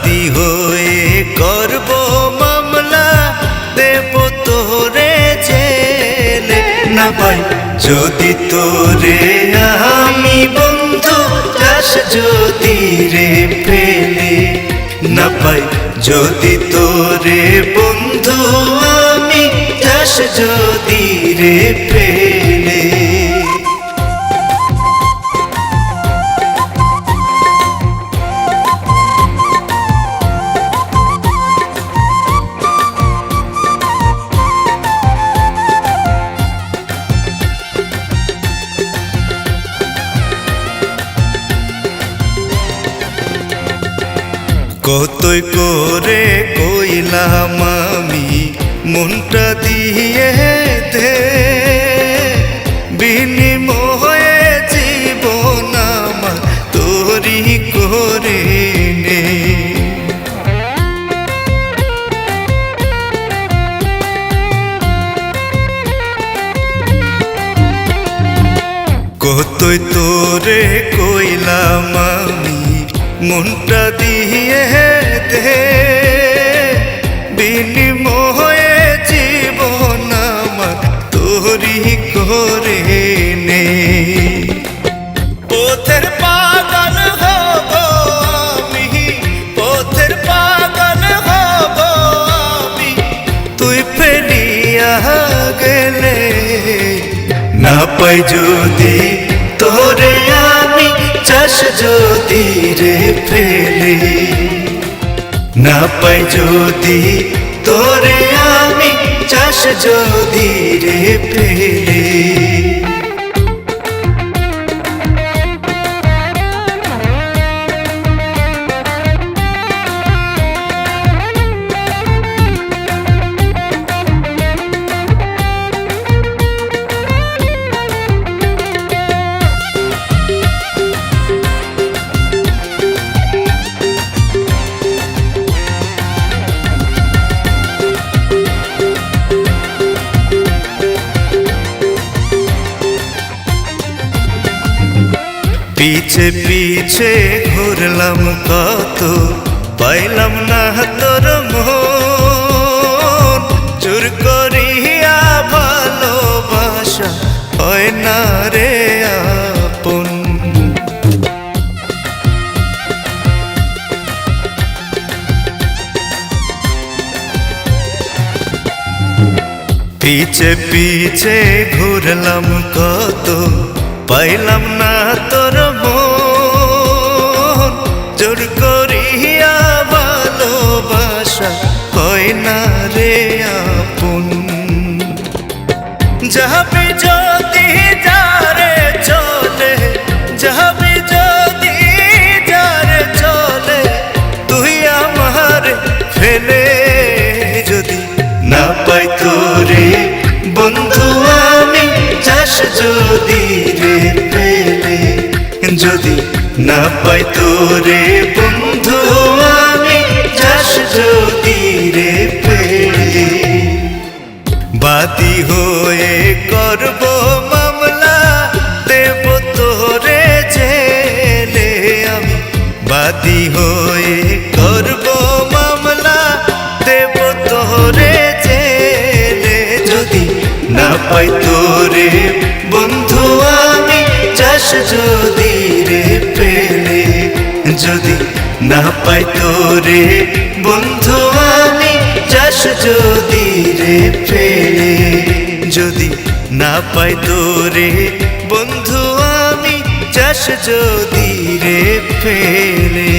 বাদী হয়ে করব মামলা, দেব তোরে জেলে। না পাই যদি তোরে আমি বন্ধু, যাস যদি রে পেলে। না পাই যদি তোরে বন্ধু আমি, যাস যদি রে পেলে। কতই করে কইলাম আমি মনটা দিয়ে দে, বিনিময়ে জীবন আমার তোরি করে নে। কতই তোরে কইলাম আমি মনটা দিয়ে দে, বিনিময়ে জীবন আমার তোরি করে নে। পথের পাগল হব আমি, পথের পাগল হব আমি, তুই ফেলিয়া গেলে। না পাই যদি তোরে আমি, যাস যদি রে পেলে। না পাই যদি তোরে আমি, যাস যদি রে পেলে। পিছে পিছে ঘুরলাম কত, পাইলাম না তোর মন। চুর করিয়া ভালোবাসা হয় না রে আপন। পিছে পিছে ঘুরলাম কত, পাইলাম না তোর মন। জোর করিয়া ভালোবাসা হয় না রে আপন। যাবি যদি যারে চলে, যাবি যদি যারে চলে, তুই আমার ফেলে। যদি না পাই তোরে বন্ধু আমি, যাস যদি রে পেলে। যদি না পাই তোরে বন্ধু আমি, যাস যদি রে পেলে। বাদী হয়ে করব মামলা, দেব তোরে জেলে আমি। বাদী হয়ে করব মামলা, দেব তোরে জেলে। যদি না পাই তোরে বন্ধু আমি, যাস যদি রে পেলে। যদি না পাই তোরে বন্ধু আমি, যাস যদি রে পেলে। যদি না পাই তোরে বন্ধু আমি, যাস যদি রে পেলে।